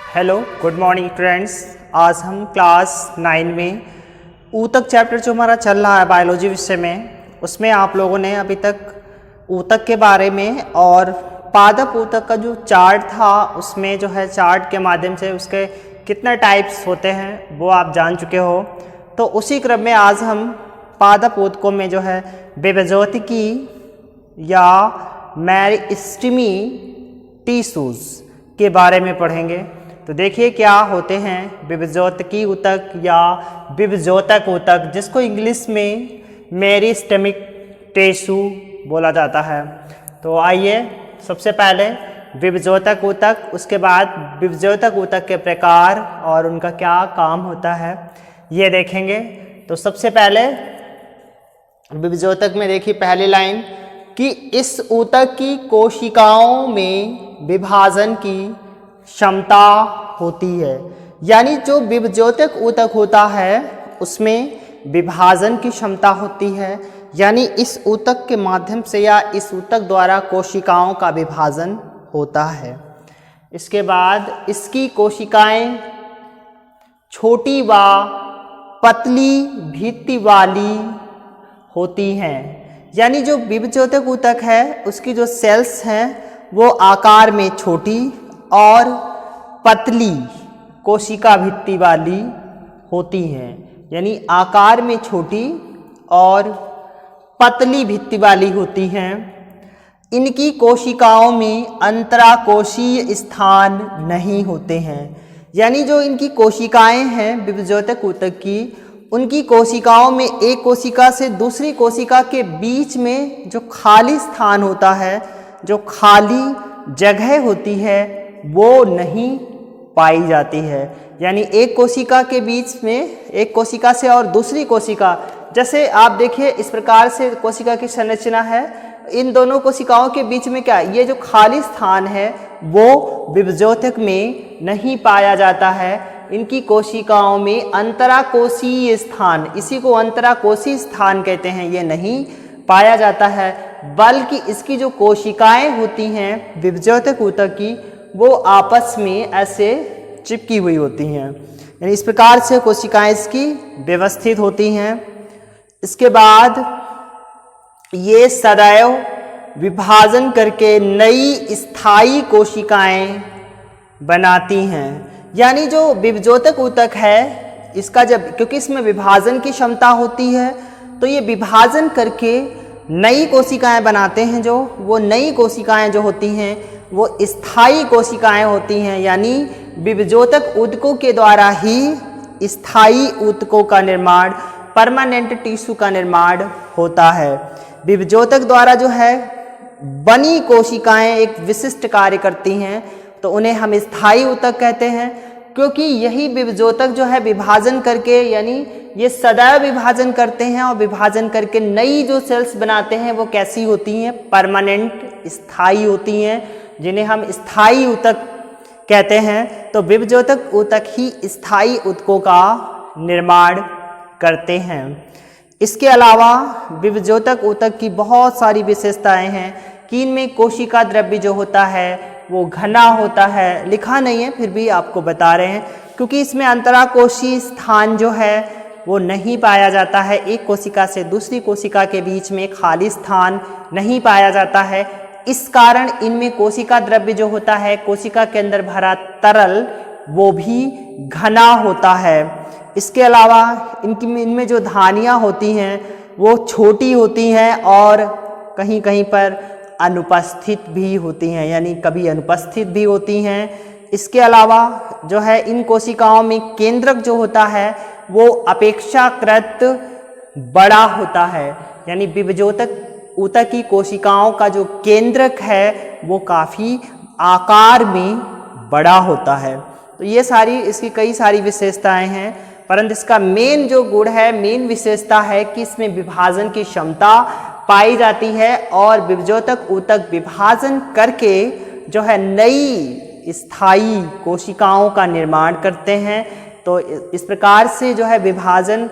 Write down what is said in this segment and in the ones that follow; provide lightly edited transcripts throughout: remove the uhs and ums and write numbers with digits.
Hello good morning friends. आज हम class 9 में ऊतक चैप्टर जो हमारा चल रहा है बायोलॉजी विषय में, उसमें आप लोगों ने अभी तक ऊतक के बारे में और पादप ऊतक का जो चार्ट था उसमें जो है चार्ट के माध्यम से उसके कितने टाइप्स होते हैं वो आप जान चुके हो। तो उसी क्रम में आज हम पादप ऊतकों में जो है विभजोतिकी या मेरिस्टेमी टिश्यूज के बारे में पढ़ेंगे। तो देखिए क्या होते हैं विभजोतकी ऊतक या विभजोतक ऊतक, जिसको इंग्लिश में मेरिस्टेमिक टिश्यू बोला जाता है। तो आइए सबसे पहले विभजोतक ऊतक, उसके बाद विभजोतक ऊतक के प्रकार और उनका क्या काम होता है ये देखेंगे। तो सबसे पहले विभजोतक में देखिए पहली लाइन कि इस ऊतक की कोशिकाओं में विभाजन की क्षमता होती है। यानी जो विभजोतक ऊतक होता है उसमें विभाजन की क्षमता होती है, यानी इस ऊतक के माध्यम से या इस ऊतक द्वारा कोशिकाओं का विभाजन होता है। इसके बाद इसकी कोशिकाएं छोटी व पतली भित्ति वाली होती हैं। यानी जो विभजोतक ऊतक है उसकी जो सेल्स हैं वो आकार में छोटी और पतली कोशिका भित्ति वाली होती हैं। यानी आकार में छोटी और पतली भित्ति वाली होती हैं। इनकी कोशिकाओं में अंतराकोशीय स्थान नहीं होते हैं। यानी जो इनकी कोशिकाएं हैं विभजोतक ऊतक की, उनकी कोशिकाओं में एक कोशिका से दूसरी कोशिका के बीच में जो खाली स्थान होता है, जो खाली जगह होती है, वो नहीं पाई जाती है। यानी एक कोशिका के बीच में एक कोशिका से और दूसरी कोशिका, जैसे आप देखिए इस प्रकार से कोशिका की संरचना है, इन दोनों कोशिकाओं के बीच में क्या ये जो खाली स्थान है वो विभजोतक में नहीं पाया जाता है। इनकी कोशिकाओं में अंतराकोशीय स्थान, इसी को अंतराकोशीय स्थान कहते हैं, ये नहीं पाया जाता है, बल्कि इसकी जो कोशिकाएं होती हैं विभजोतक ऊतक की वो आपस में ऐसे चिपकी हुई होती हैं। यानी इस प्रकार से कोशिकाएं इसकी व्यवस्थित होती हैं। इसके बाद ये सदैव विभाजन करके नई स्थायी कोशिकाएं बनाती हैं। यानी जो विभजोतक ऊतक है इसका जब, क्योंकि इसमें विभाजन की क्षमता होती है, तो ये विभाजन करके नई कोशिकाएं बनाते हैं। जो वो नई कोशिकाएं जो होती हैं वो स्थायी कोशिकाएं होती हैं। यानी विभजोतक ऊतकों के द्वारा ही स्थायी ऊतकों का निर्माण, परमानेंट टिश्यू का निर्माण होता है। विभजोतक द्वारा जो है बनी कोशिकाएं एक विशिष्ट कार्य करती हैं, तो उन्हें हम स्थायी ऊतक कहते हैं। क्योंकि यही विभजोतक जो है विभाजन करके, यानी ये सदैव विभाजन करते हैं और विभाजन करके नई जो सेल्स बनाते हैं वो कैसी होती हैं, परमानेंट स्थायी होती हैं, जिन्हें हम स्थायी ऊतक कहते हैं। तो विभजोतक ऊतक ही स्थायी ऊतकों का निर्माण करते हैं। इसके अलावा विभजोतक ऊतक की बहुत सारी विशेषताएं हैं कि इनमें कोशिका द्रव्य जो होता है वो घना होता है। लिखा नहीं है फिर भी आपको बता रहे हैं, क्योंकि इसमें अंतराकोशीय स्थान जो है वो नहीं पाया जाता है। एक कोशिका से दूसरी कोशिका के बीच में खाली स्थान नहीं पाया जाता है। इस कारण इनमें कोशिका द्रव्य जो होता है, कोशिका के अंदर भरा तरल, वो भी घना होता है। इसके अलावा इनमें जो धानियाँ होती हैं वो छोटी होती हैं और कहीं कहीं पर अनुपस्थित भी होती हैं, यानी कभी अनुपस्थित भी होती हैं। इसके अलावा जो है इन कोशिकाओं में केंद्रक जो होता है वो अपेक्षाकृत बड़ा होता है। यानी विभजोतक ऊतक की कोशिकाओं का जो केंद्रक है वो काफ़ी आकार में बड़ा होता है। तो ये सारी इसकी कई सारी विशेषताएं हैं, परंतु इसका मेन जो गुण है, मेन विशेषता है कि इसमें विभाजन की क्षमता पाई जाती है और विभजोतक ऊतक विभाजन करके जो है नई स्थायी कोशिकाओं का निर्माण करते हैं। तो इस प्रकार से जो है विभाजन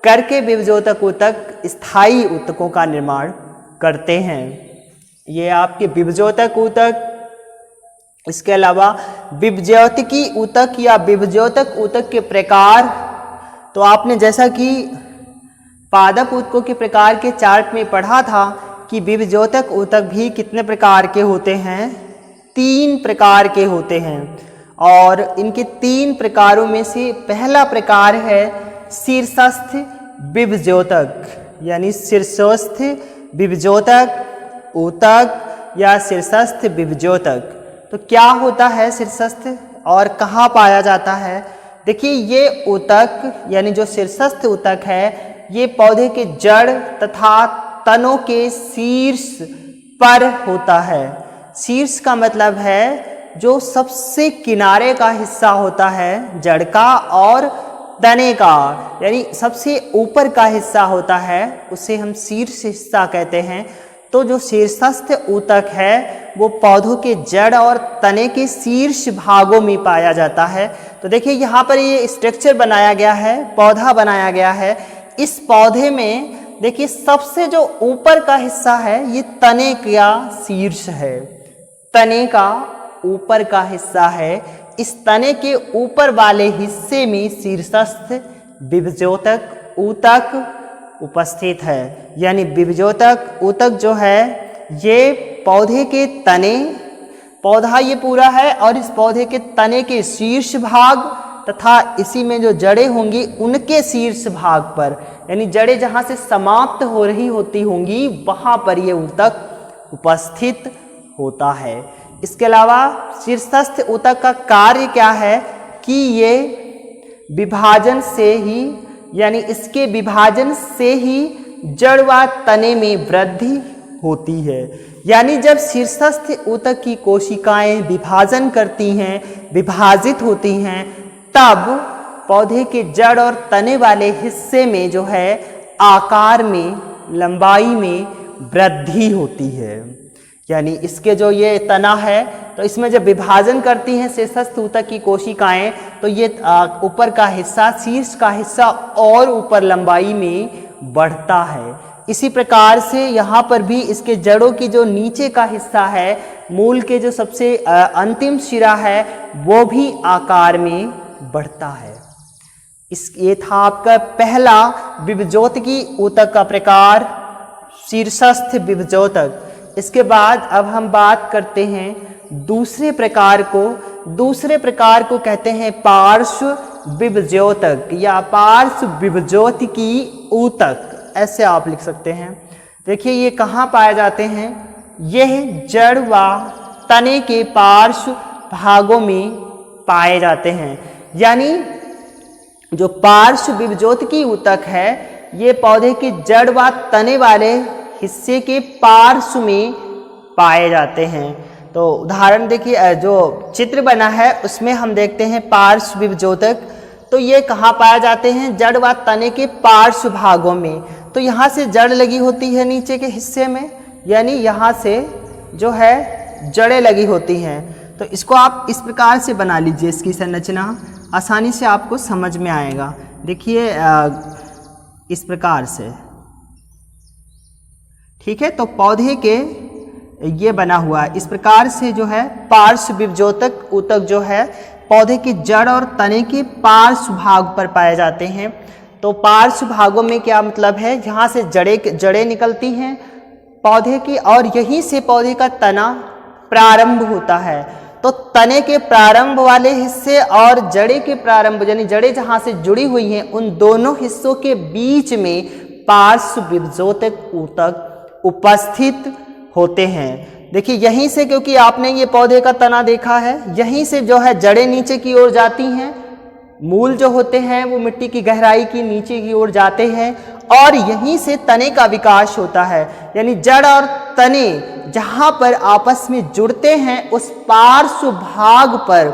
करके विभजोतक ऊतक स्थायी ऊतकों का निर्माण करते हैं। ये आपके विभजोतक ऊतक इसके अलावा विभज्योतिकी ऊतक या विभज्योतक ऊतक के प्रकार, तो आपने जैसा कि पादप ऊतकों के प्रकार के चार्ट में पढ़ा था कि विभज्योतक ऊतक भी कितने प्रकार के होते हैं, 3 प्रकार के होते हैं। और इनके 3 प्रकारों में से पहला प्रकार है शीर्षस्थ विभज्योतक, यानी शीर्षस्थ विभज्योतक ऊतक या शीर्षस्थ विभज्योतक। तो क्या होता है शीर्षस्थ और कहाँ पाया जाता है? देखिए, ये ऊतक यानी जो शीर्षस्थ ऊतक है, ये पौधे के जड़ तथा तनों के शीर्ष पर होता है। शीर्ष का मतलब है जो सबसे किनारे का हिस्सा होता है जड़ का, और तने का यानी सबसे ऊपर का हिस्सा होता है, उसे हम शीर्ष हिस्सा कहते हैं। तो जो शीर्षस्थ ऊतक है वो पौधों के जड़ और तने के शीर्ष भागों में पाया जाता है। तो देखिए यहाँ पर ये स्ट्रक्चर बनाया गया है, पौधा बनाया गया है। इस पौधे में देखिए सबसे जो ऊपर का हिस्सा है ये तने का शीर्ष है, तने का ऊपर का हिस्सा है। इस तने के ऊपर वाले हिस्से में शीर्षस्थ विभज्योतक ऊतक उपस्थित है। यानी विभज्योतक ऊतक जो है ये पौधे के तने, पौधा ये पूरा है और इस पौधे के तने के शीर्ष भाग तथा इसी में जो जड़ें होंगी उनके शीर्ष भाग पर, यानी जड़ें जहाँ से समाप्त हो रही होती होंगी वहाँ पर ये ऊतक उपस्थित होता है। इसके अलावा शीर्षस्थ ऊतक का कार्य क्या है कि ये विभाजन से ही, यानी इसके विभाजन से ही जड़ व तने में वृद्धि होती है। यानी जब शीर्षस्थ ऊतक की कोशिकाएं विभाजन करती हैं, विभाजित होती हैं, तब पौधे के जड़ और तने वाले हिस्से में जो है आकार में, लंबाई में वृद्धि होती है। यानी इसके जो ये तना है तो इसमें जब विभाजन करती हैं शीर्षस्थ ऊतक की कोशिकाएं तो ये ऊपर का हिस्सा, शीर्ष का हिस्सा और ऊपर लंबाई में बढ़ता है। इसी प्रकार से यहाँ पर भी इसके जड़ों की जो नीचे का हिस्सा है, मूल के जो सबसे अंतिम शिरा है, वो भी आकार में बढ़ता है। ये था आपका पहला विभज्योतकी ऊतक का प्रकार, शीर्षस्थ विभज्योतक। इसके बाद अब हम बात करते हैं दूसरे प्रकार को। दूसरे प्रकार को कहते हैं पार्श्व विभज्योतक या पार्श्व विभज्योतिकी ऊतक, ऐसे आप लिख सकते हैं। देखिए ये कहाँ पाए जाते हैं? यह जड़ व तने के पार्श्व भागों में पाए जाते हैं। यानी जो पार्श्व विभज्योतिकी ऊतक है ये पौधे की जड़ व तने वाले हिस्से के पार्श्व में पाए जाते हैं। तो उदाहरण देखिए, जो चित्र बना है उसमें हम देखते हैं पार्श्व विभज्योतक। तो ये कहाँ पाए जाते हैं? जड़ व तने के पार्श्व भागों में। तो यहाँ से जड़ लगी होती है नीचे के हिस्से में, यानी यहाँ से जो है जड़ें लगी होती हैं। तो इसको आप इस प्रकार से बना लीजिए, इसकी संरचना आसानी से आपको समझ में आएगा। देखिए इस प्रकार से, ठीक है। तो पौधे के ये बना हुआ है इस प्रकार से, जो है पार्श्व विभज्योतक ऊतक जो है पौधे की जड़ और तने के पार्श्व भाग पर पाए जाते हैं। तो पार्श्व भागों में क्या मतलब है? जहाँ से जड़ें निकलती हैं पौधे की और यहीं से पौधे का तना प्रारंभ होता है। तो तने के प्रारंभ वाले हिस्से और जड़े के प्रारंभ, यानी जड़ें जहाँ से जुड़ी हुई हैं, उन दोनों हिस्सों के बीच में पार्श्व विभज्योतक ऊतक उपस्थित होते हैं। देखिए यहीं से, क्योंकि आपने ये पौधे का तना देखा है, यहीं से जो है जड़ें नीचे की ओर जाती हैं, मूल जो होते हैं वो मिट्टी की गहराई की नीचे की ओर जाते हैं और यहीं से तने का विकास होता है। यानी जड़ और तने जहाँ पर आपस में जुड़ते हैं उस पार्श्व भाग पर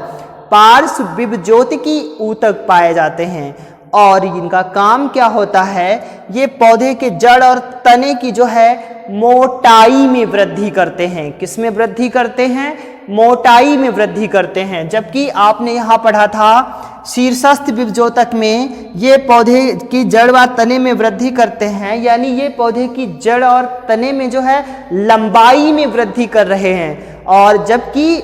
पार्श्व विभज्योतिकी ऊतक पाए जाते हैं। और इनका काम क्या होता है? ये पौधे के जड़ और तने की जो है मोटाई में वृद्धि करते हैं। किस में वृद्धि करते हैं? मोटाई में वृद्धि करते हैं। जबकि आपने यहाँ पढ़ा था शीर्षस्थ विभज्योतक में ये पौधे की जड़ व तने में वृद्धि करते हैं, यानी ये पौधे की जड़ और तने में जो है लंबाई में वृद्धि कर रहे हैं। और जबकि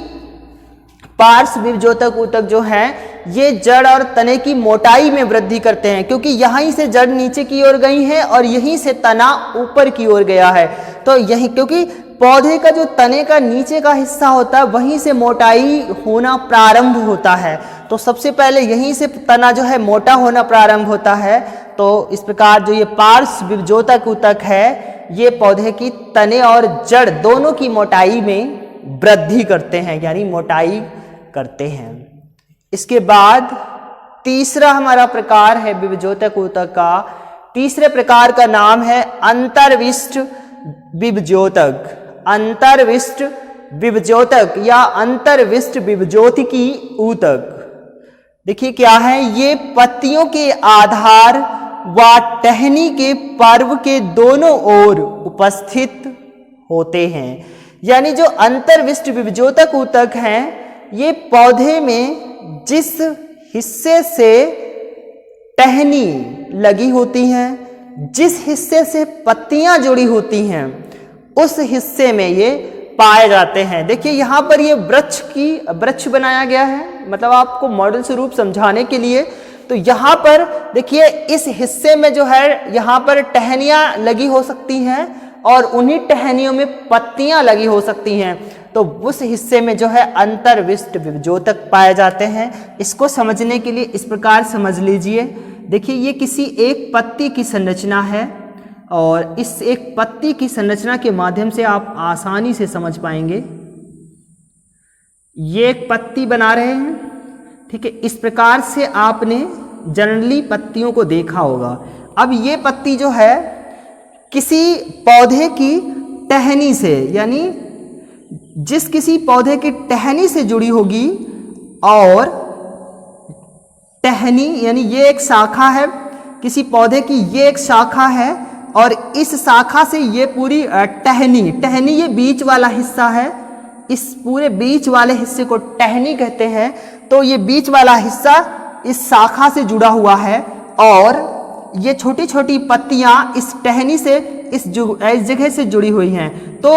पार्श्व विभजोतक ऊतक जो हैं ये जड़ और तने की मोटाई में वृद्धि करते हैं, क्योंकि यहीं से जड़ नीचे की ओर गई है और यहीं से तना ऊपर की ओर गया है। तो यही क्योंकि पौधे का जो तने का नीचे का हिस्सा होता है वहीं से मोटाई होना प्रारंभ होता है। तो सबसे पहले यहीं से तना जो है मोटा होना प्रारंभ होता है। तो इस प्रकार जो ये पार्श्व विभजोतक ऊतक है ये पौधे की तने और जड़ दोनों की मोटाई में वृद्धि करते हैं, यानी मोटाई करते हैं। इसके बाद तीसरा हमारा प्रकार है विभजोतक ऊतक का। तीसरे प्रकार का नाम है अंतर्विष्ट विभजोतक। अंतर्विष्ट विभजोतक या अंतर्विष्ट विभजोतिकी ऊतक। देखिए क्या है, ये पत्तियों के आधार व टहनी के पर्व के दोनों ओर उपस्थित होते हैं। यानी जो अंतर्विष्ट विभजोतक ऊतक हैं ये पौधे में जिस हिस्से से टहनी लगी होती हैं, जिस हिस्से से पत्तियां जुड़ी होती हैं, उस हिस्से में ये पाए जाते हैं। देखिए यहाँ पर ये वृक्ष बनाया गया है, मतलब आपको मॉडल स्वरूप समझाने के लिए। तो यहाँ पर देखिए इस हिस्से में जो है यहाँ पर टहनियाँ लगी हो सकती हैं और उन्हीं टहनियों में पत्तियां लगी हो सकती हैं। तो उस हिस्से में जो है अंतर्विष्ट विभजोतक पाए जाते हैं। इसको समझने के लिए इस प्रकार समझ लीजिए। देखिए ये किसी एक पत्ती की संरचना है और इस एक पत्ती की संरचना के माध्यम से आप आसानी से समझ पाएंगे। ये एक पत्ती बना रहे हैं, ठीक है। इस प्रकार से आपने जनरली पत्तियों को देखा होगा। अब ये पत्ती जो है किसी पौधे की टहनी से, यानी जिस किसी पौधे की टहनी से जुड़ी होगी, और टहनी यानी ये एक शाखा है, किसी पौधे की ये एक शाखा है और इस शाखा से ये पूरी टहनी ये बीच वाला हिस्सा है। इस पूरे बीच वाले हिस्से को टहनी कहते हैं। तो ये बीच वाला हिस्सा इस शाखा से जुड़ा हुआ है और ये छोटी छोटी पत्तियां इस टहनी से इस जगह से जुड़ी हुई हैं। तो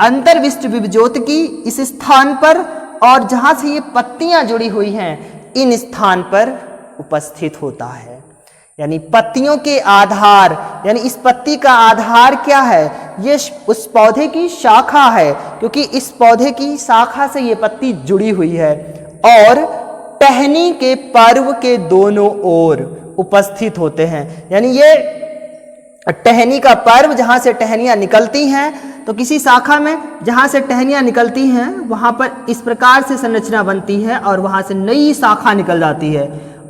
अंतर्विष्ट विभजोतकी इस स्थान पर और जहां से ये पत्तियां जुड़ी हुई हैं इन स्थान पर उपस्थित होता है। यानी पत्तियों के आधार, यानी इस पत्ती का आधार क्या है, ये उस पौधे की शाखा है, क्योंकि इस पौधे की शाखा से ये पत्ती जुड़ी हुई है और टहनी के पर्व के दोनों ओर उपस्थित होते हैं। यानी ये टहनी का पर्व जहां से टहनियां निकलती हैं, तो किसी शाखा में जहां से टहनियां निकलती हैं वहां पर इस प्रकार से संरचना बनती है और वहां से नई शाखा निकल जाती है।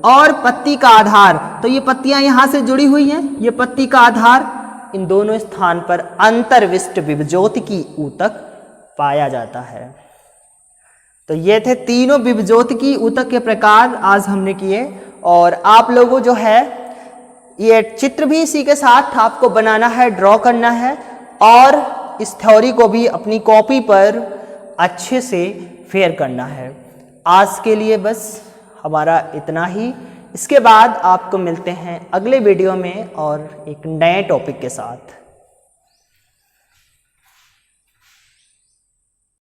और पत्ती का आधार, तो ये पत्तियां यहां से जुड़ी हुई हैं, ये पत्ती का आधार, इन दोनों स्थान पर अंतर्विष्ट विभजोतिकी ऊतक पाया जाता है। तो ये थे तीनों विभजोतिकी ऊतक के प्रकार आज हमने किए। और आप लोगों जो है ये चित्र भी इसी के साथ आपको बनाना है, ड्रॉ करना है और इस थ्योरी को भी अपनी कॉपी पर अच्छे से फेयर करना है। आज के लिए बस हमारा इतना ही। इसके बाद आपको मिलते हैं अगले वीडियो में और एक नए टॉपिक के साथ।